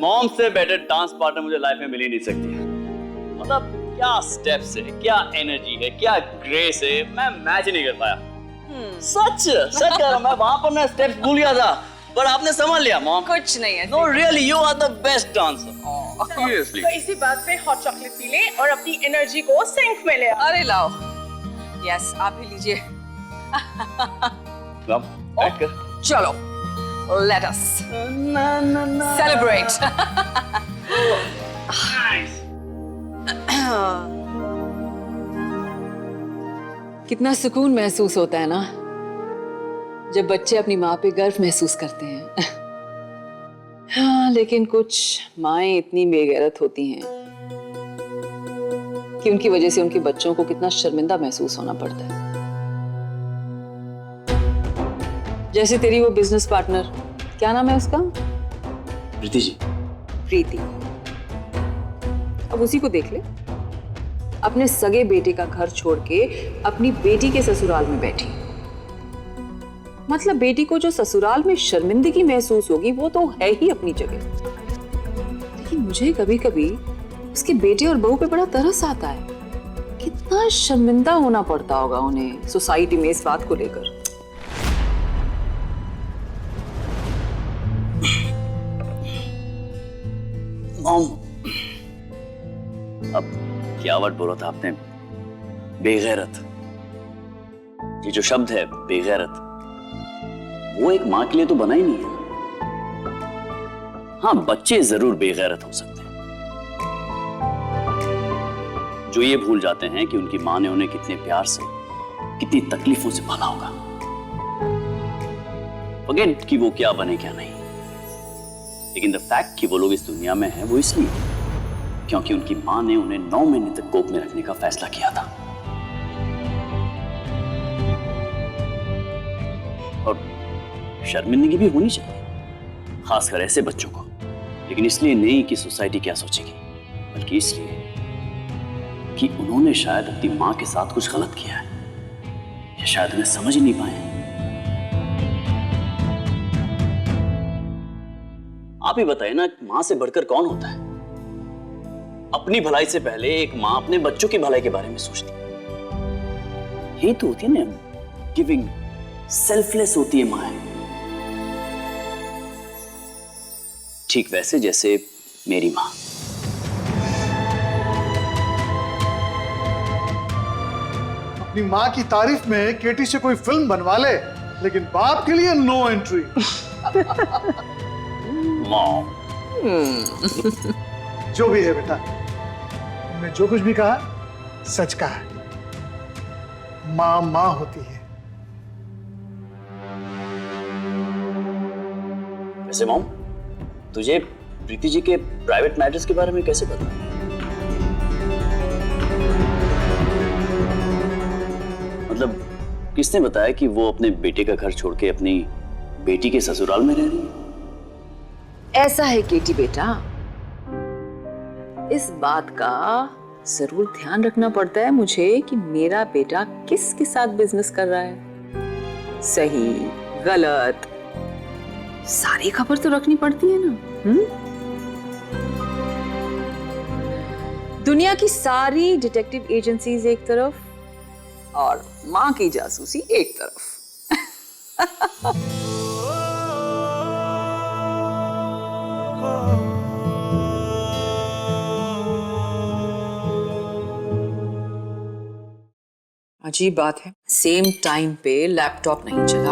Mom से better dance partner मुझे life में मिल ही नहीं सकती। मतलब क्या स्टेप्स है, क्या एनर्जी है, क्या ग्रेस है, मैं मैच नहीं कर पाया। सच कह रहा हूं, मैं वहां पर ना स्टेप्स भूल गया था, पर आपने समझ लिया मॉम। कुछ नहीं है। No really, you are the best dancer. Seriously. तो इसी बात पे हॉट चॉकलेट पी ले और अपनी एनर्जी को सिंक में ले आ। अरे लाओ। यस, आप ही लीजिए। बैठ कर। चलो, let us celebrate. कितना सुकून महसूस होता है ना जब बच्चे अपनी माँ पे गर्व महसूस करते हैं। हाँ, लेकिन कुछ माएं इतनी बेगैरत होती हैं कि उनकी वजह से उनके बच्चों को कितना शर्मिंदा महसूस होना पड़ता है। जैसे तेरी वो बिजनेस पार्टनर, क्या नाम है उसका? प्रीति जी। प्रीति। अब उसी को देख ले, अपने सगे बेटे का घर छोड़ के अपनी बेटी के ससुराल में बैठी। मतलब बेटी को जो ससुराल में शर्मिंदगी महसूस होगी वो तो है ही अपनी जगह, लेकिन मुझे कभी कभी उसके बेटे और बहू पे बड़ा तरस आता है। कितना शर्मिंदा होना पड़ता होगा उन्हें सोसाइटी में इस बात को लेकर। मॉम, अब क्या वर्ड बोला था आपने? बेगैरत। ये जो शब्द है बेगैरत, वो एक मां के लिए तो बना ही नहीं है। हाँ, बच्चे जरूर बेगैरत हो सकते हैं, जो ये भूल जाते हैं कि उनकी मां ने उन्हें कितने प्यार से, कितनी तकलीफों से पाला होगा। फॉरगेट कि वो क्या बने क्या नहीं, लेकिन द फैक्ट कि वो लोग इस दुनिया में हैं वो इसलिए क्योंकि उनकी मां ने उन्हें 9 महीने तक कोख में रखने का फैसला किया था। और शर्मिंदगी भी होनी चाहिए, खासकर ऐसे बच्चों को, लेकिन इसलिए नहीं कि सोसाइटी क्या सोचेगी, बल्कि इसलिए कि उन्होंने शायद अपनी मां के साथ कुछ गलत किया है, या शायद उन्हें समझ ही नहीं पाए। आप ही बताइए ना, मां से बढ़कर कौन होता है? अपनी भलाई से पहले एक मां अपने बच्चों की भलाई के बारे में सोचती है। यही तो होती है ना गिविंग, सेल्फलेस होती है मां। ठीक वैसे जैसे मेरी मां। अपनी मां की तारीफ में केटी से कोई फिल्म बनवा ले, लेकिन बाप के लिए नो एंट्री। मॉम। जो भी है बेटा, मैं जो कुछ भी कहा सच कहा है। मां मां होती है। वैसे मॉम, तुझे प्रीति जी के प्राइवेट मैटर्स के बारे में कैसे पता? मतलब किसने बताया कि वो अपने बेटे का घर छोड़ के अपनी बेटी के ससुराल में रह रही है? ऐसा है केटी बेटा, इस बात का जरूर ध्यान रखना पड़ता है मुझे कि मेरा बेटा किसके साथ बिजनेस कर रहा है। सही गलत सारी खबर तो रखनी पड़ती है ना। दुनिया की सारी डिटेक्टिव एजेंसीज एक तरफ और मां की जासूसी एक तरफ। अजीब बात है, सेम टाइम पे लैपटॉप नहीं चला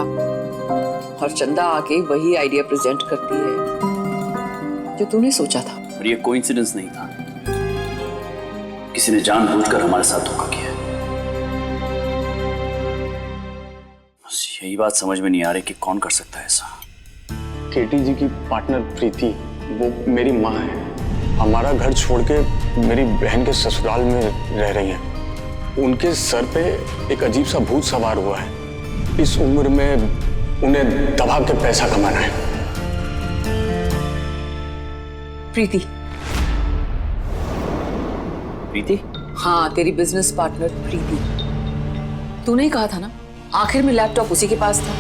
और चंदा आके वही आइडिया प्रेजेंट करती है जो तूने सोचा था। और ये कोइंसिडेंस नहीं था, किसी ने जानबूझकर हमारे साथ धोखा किया है। बस यही बात समझ में नहीं आ रही कि कौन कर सकता है ऐसा। केटी जी की पार्टनर प्रीति, वो मेरी माँ है। हमारा घर छोड़ के मेरी बहन के ससुराल में रह रही है। उनके सर पे एक अजीब सा भूत सवार हुआ है। इस उम्र में उन्हें दबा के पैसा कमाना है। प्रीति? प्रीति? हाँ, तेरी बिजनेस पार्टनर प्रीति। तूने ही कहा था ना, आखिर में लैपटॉप उसी के पास था।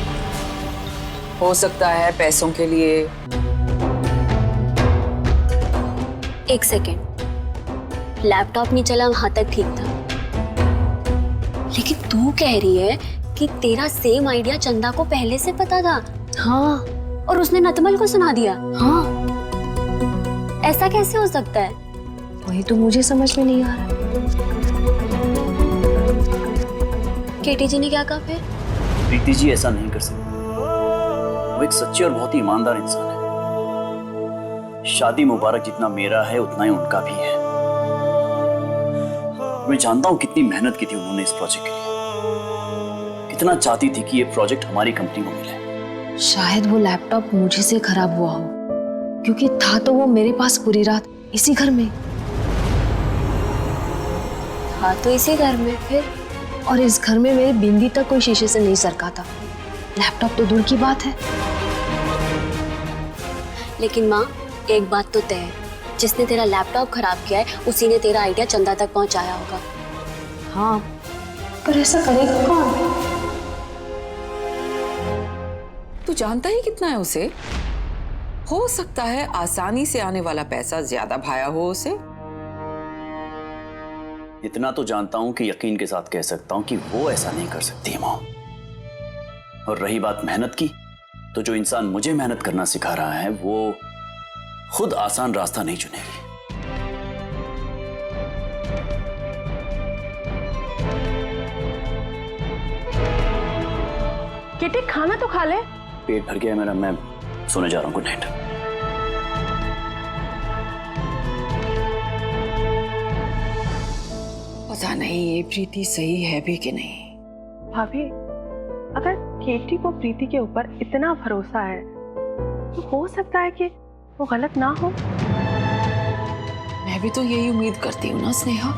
हो सकता है पैसों के लिए एक सेकेंड, लैपटॉप नहीं चला वहां तक ठीक था, लेकिन तू कह रही है कि तेरा सेम आइडिया चंदा को पहले से पता था। हाँ, और उसने नतमल को सुना दिया। हाँ, ऐसा कैसे हो सकता है? वही तो मुझे समझ में नहीं आ रहा। केटी जी ने क्या कहा फिर? प्रीति जी ऐसा नहीं कर सकती। वो एक सच्चे और बहुत ही ईमानदार इंसान है। शादी मुबारक जितना मेरा है उतना ही उनका भी है। मैं जानता हूं कितनी मेहनत की थी उन्होंने इस प्रोजेक्ट के लिए, कितना चाहती थी कि ये प्रोजेक्ट हमारी कंपनी को मिले। शायद वो लैपटॉप मुझे से खराब हुआ हो, क्योंकि था तो वो मेरे पास पूरी रात इसी घर में। हाँ, तो इसी घर में फिर? और इस घर में मेरी बिंदी तक कोई शीशे से नहीं सरका था, लैपटॉप तो दूर की बात है। लेकिन माँ, एक बात तो तय है, जिसने तेरा लैपटॉप खराब किया है उसी ने तेरा आइडिया चंदा तक पहुंचाया होगा। हाँ, पर ऐसा करेगा कौन? तू जानता ही कितना है उसे? हो सकता है आसानी से आने वाला पैसा ज्यादा भाया हो उसे। इतना तो जानता हूं कि यकीन के साथ कह सकता हूं कि वो ऐसा नहीं कर सकती मां। और रही बात मेहनत की, तो जो इंसान मुझे मेहनत करना सिखा रहा है वो खुद आसान रास्ता नहीं चुनेगी। किटी, खाना तो खा ले। पेट भर गया मेरा, मैं सोने जा रहा हूं। Good night. पता नहीं ये प्रीति सही है भी कि नहीं। भाभी, अगर केटी को प्रीति के ऊपर इतना भरोसा है तो हो सकता है कि वो गलत ना हो। मैं भी तो यही उम्मीद करती हूँ ना स्नेहा।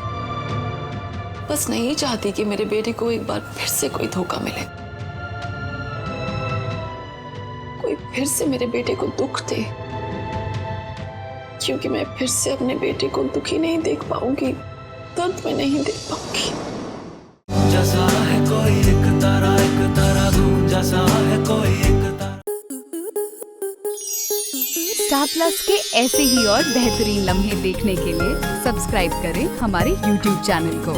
बस नहीं चाहती कि मेरे बेटे को एक बार फिर से कोई धोखा मिले, कोई फिर से मेरे बेटे को दुख दे, क्योंकि मैं फिर से अपने बेटे को दुखी नहीं देख पाऊंगी, दर्द में नहीं देख पाऊंगी। जैसा है कोई एक तारा दूं, जैसा है कोई एक तारा। स्टार प्लस के ऐसे ही और बेहतरीन लम्हे देखने के लिए सब्सक्राइब करें हमारे YouTube चैनल को।